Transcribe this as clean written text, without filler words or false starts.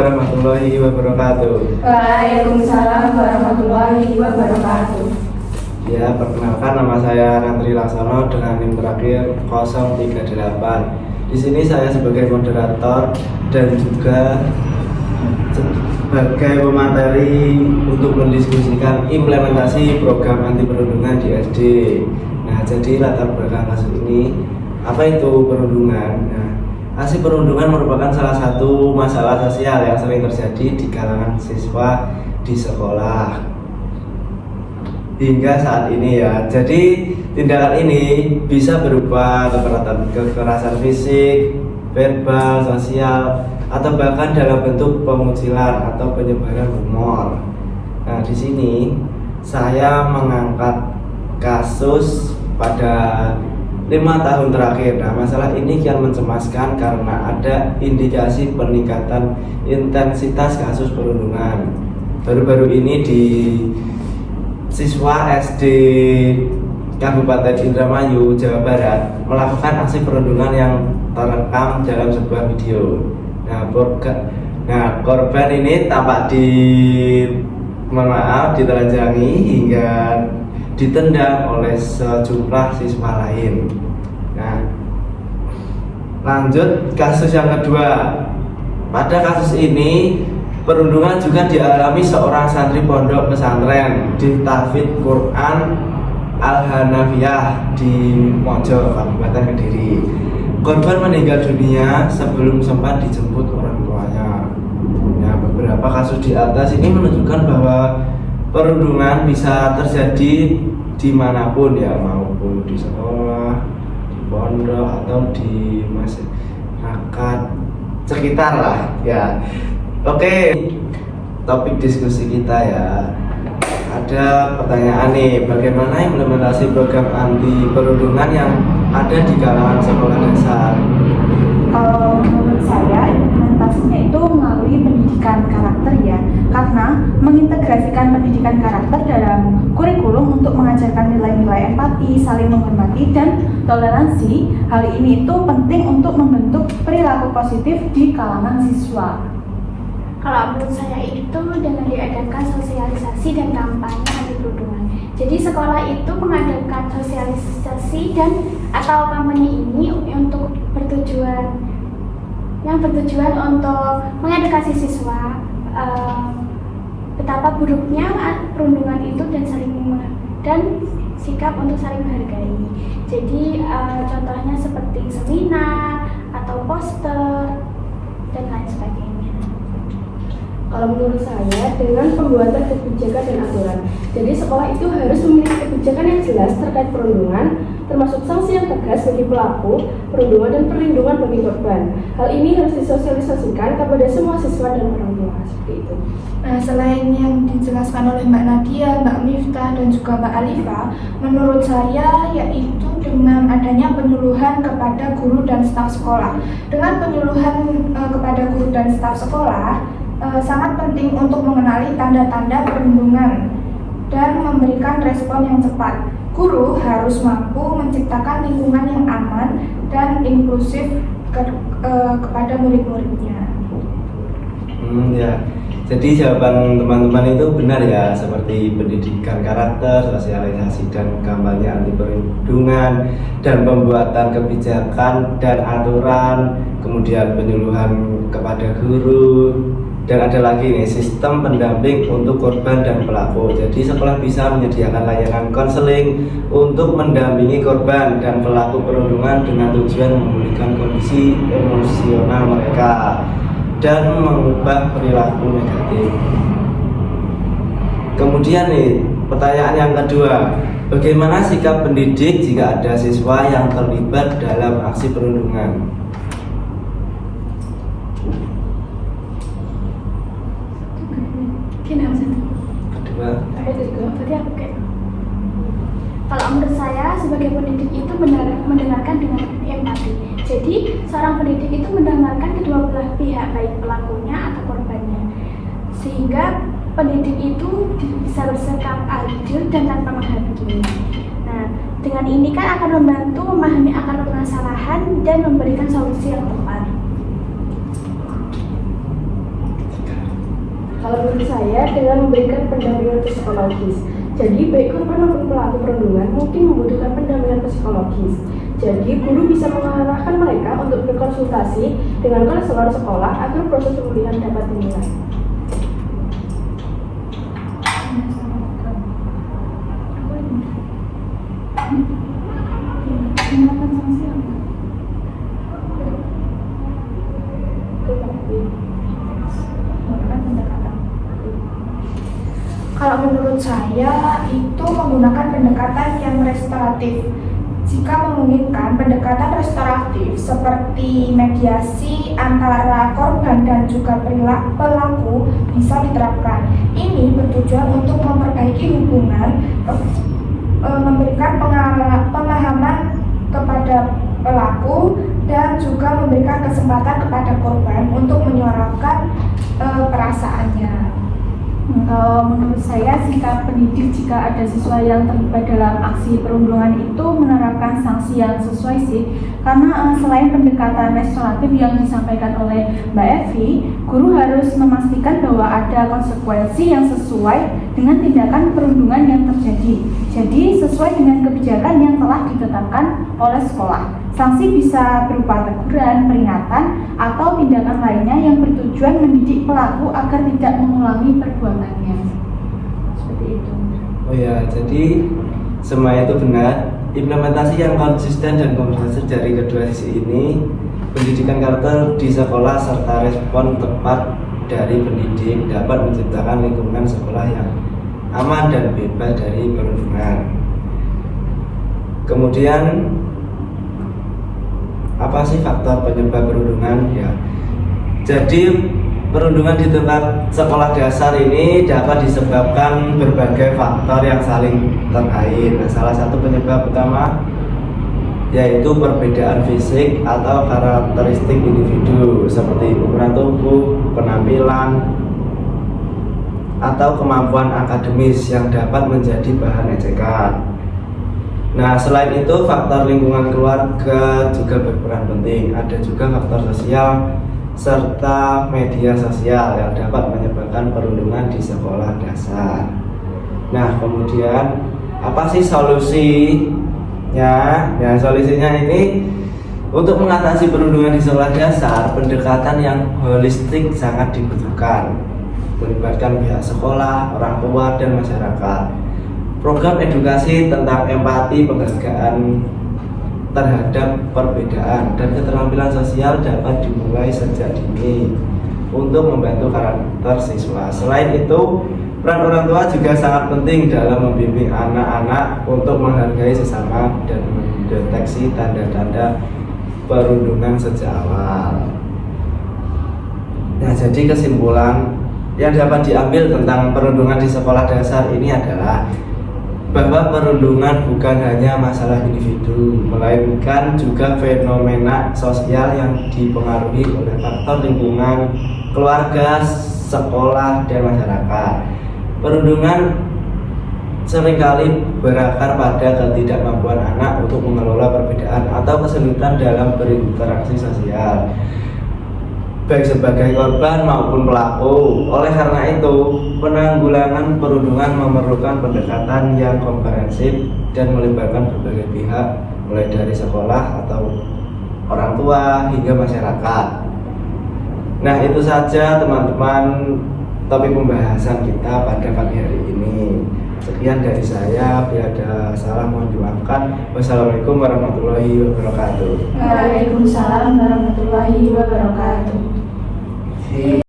Warahmatullahi wabarakatuh. Waalaikumsalam warahmatullahi wabarakatuh. Ya, perkenalkan nama saya Nandri Laksono dengan NIM terakhir 038. Di sini saya sebagai moderator dan juga sebagai pemateri untuk mendiskusikan implementasi program anti perundungan di SD. Nah, jadi latar belakang kasus ini, apa itu perundungan? Nah, aksi perundungan merupakan salah satu masalah sosial yang sering terjadi di kalangan siswa di sekolah hingga saat ini ya. Jadi tindakan ini bisa berupa kekerasan fisik, verbal, sosial, atau bahkan dalam bentuk pengucilan atau penyebaran rumor. Nah, di sini saya mengangkat kasus pada 5 tahun terakhir. Nah, masalah ini kian mencemaskan karena ada indikasi peningkatan intensitas kasus perundungan. Baru-baru ini di siswa SD Kabupaten Indramayu, Jawa Barat melakukan aksi perundungan yang terekam dalam sebuah video. Nah, korban ini tampak ditelanjangi hingga ditendang oleh sejumlah siswa lain. Nah, lanjut kasus yang kedua. Pada kasus ini perundungan juga dialami seorang santri pondok pesantren di Tahfidz Quran Al-Hanafiyah di Mojo, Kabupaten Kediri. Korban meninggal dunia sebelum sempat dijemput orang tuanya. Nah, beberapa kasus di atas ini menunjukkan bahwa perundungan bisa terjadi dimanapun ya, maupun di sekolah, di pondok, atau di masyarakat sekitar lah ya. Oke, topik diskusi kita ya. Ada pertanyaan nih, bagaimana implementasi program anti perundungan yang ada di kalangan sekolah dasar? Kalau menurut saya implementasinya itu melalui pendidikan karakter ya, karena mengintegrasikan pendidikan karakter dalam kurikulum untuk mengajarkan nilai-nilai empati, saling menghormati, dan toleransi. Hal ini itu penting untuk membentuk perilaku positif di kalangan siswa. Kalau menurut saya itu dengan diadakan sosialisasi dan kampanye anti perundungan. Jadi sekolah itu mengadakan sosialisasi dan atau kampanye ini untuk bertujuan untuk mengedukasi siswa betapa buruknya perundungan itu dan sikap untuk saling menghargai. Jadi contohnya seperti seminar atau poster dan lain sebagainya. Kalau menurut saya, dengan pembuatan kebijakan dan aturan. Jadi sekolah itu harus memiliki kebijakan yang jelas terkait perundungan, termasuk sanksi yang tegas bagi pelaku perundungan dan perlindungan bagi korban. Hal ini harus disosialisasikan kepada semua siswa dan orang tua, seperti itu. Nah, selain yang dijelaskan oleh Mbak Nadia, Mbak Miftah, dan juga Mbak Alifa, menurut saya yaitu dengan adanya penyuluhan kepada guru dan staf sekolah. Dengan penyuluhan kepada guru dan staf sekolah, sangat penting untuk mengenali tanda-tanda perundungan dan memberikan respon yang cepat. Guru harus mampu menciptakan lingkungan yang aman dan inklusif kepada murid-muridnya. Ya. Jadi jawaban teman-teman itu benar ya, seperti pendidikan karakter, sosialisasi dan kampanye anti perundungan, dan pembuatan kebijakan dan aturan, kemudian penyuluhan kepada guru. Dan ada lagi nih, sistem pendamping untuk korban dan pelaku. Jadi sekolah bisa menyediakan layanan konseling untuk mendampingi korban dan pelaku perundungan dengan tujuan memulihkan kondisi emosional mereka dan mengubah perilaku negatif. Kemudian nih, pertanyaan yang kedua, bagaimana sikap pendidik jika ada siswa yang terlibat dalam aksi perundungan? Kedua. Kalau menurut saya sebagai pendidik itu mendengarkan dengan empati. Jadi seorang pendidik itu mendengarkan kedua belah pihak, baik pelakunya atau korbannya, sehingga pendidik itu bisa bersikap adil dan tanpa menghakimi. Nah, dengan ini kan akan membantu memahami akar permasalahan dan memberikan solusi yang tepat. Kalau menurut saya dengan memberikan pendampingan psikologis. Jadi baik korban maupun pelaku perundungan mungkin membutuhkan pendampingan psikologis. Jadi guru bisa mengarahkan mereka untuk berkonsultasi dengan konselor sekolah agar proses pemulihan dapat dimulai. Kalau menurut saya itu menggunakan pendekatan yang restoratif. Jika memungkinkan, pendekatan restoratif seperti mediasi antara korban dan juga pelaku bisa diterapkan. Ini bertujuan untuk memperbaiki hubungan, memberikan pemahaman kepada pelaku dan juga memberikan kesempatan kepada korban untuk menyuarakan perasaannya. Menurut saya sikap pendidik jika ada siswa yang terlibat dalam aksi perundungan itu menerapkan sanksi yang sesuai sih, karena selain pendekatan restoratif yang disampaikan oleh Mbak Evi, guru harus memastikan bahwa ada konsekuensi yang sesuai dengan tindakan perundungan yang terjadi. Jadi sesuai dengan kebijakan yang telah ditetapkan oleh sekolah. Sanksi bisa berupa teguran, peringatan, atau tindakan lainnya yang bertujuan mendidik pelaku agar tidak mengulangi perbuatannya. Seperti itu. Oh ya, jadi semua itu benar. Implementasi yang konsisten dan komprehensif dari kedua sisi ini, pendidikan karakter di sekolah serta respon tepat dari pendidik dapat menciptakan lingkungan sekolah yang aman dan bebas dari perundungan. Kemudian apa sih faktor penyebab perundungan? Ya, jadi perundungan di tempat sekolah dasar ini dapat disebabkan berbagai faktor yang saling terkait. Nah, salah satu penyebab utama yaitu perbedaan fisik atau karakteristik individu seperti ukuran tubuh, penampilan, atau kemampuan akademis yang dapat menjadi bahan ejekan. Nah, selain itu faktor lingkungan keluarga juga berperan penting. Ada juga faktor sosial serta media sosial yang dapat menyebabkan perundungan di sekolah dasar. Nah, kemudian apa sih solusinya? Ya, solusinya ini untuk mengatasi perundungan di sekolah dasar, pendekatan yang holistik sangat dibutuhkan, melibatkan pihak sekolah, orang tua, dan masyarakat. Program edukasi tentang empati, penghargaan terhadap perbedaan, dan keterampilan sosial dapat dimulai sejak dini untuk membantu karakter siswa. Selain itu, peran orang tua juga sangat penting dalam membimbing anak-anak untuk menghargai sesama dan mendeteksi tanda-tanda perundungan sejak awal. Nah, jadi kesimpulan yang dapat diambil tentang perundungan di sekolah dasar ini adalah bahwa perundungan bukan hanya masalah individu, melainkan juga fenomena sosial yang dipengaruhi oleh faktor lingkungan, keluarga, sekolah, dan masyarakat. Perundungan seringkali berakar pada ketidakmampuan anak untuk mengelola perbedaan atau kesulitan dalam berinteraksi sosial, baik sebagai korban maupun pelaku. Oleh karena itu, penanggulangan perundungan memerlukan pendekatan yang komprehensif dan melibatkan berbagai pihak, mulai dari sekolah atau orang tua hingga masyarakat. Nah, itu saja teman-teman topik pembahasan kita pada pagi hari ini. Sekian dari saya, bila ada salah mohon dimaafkan. Wassalamualaikum warahmatullahi wabarakatuh. Waalaikumsalam warahmatullahi wabarakatuh.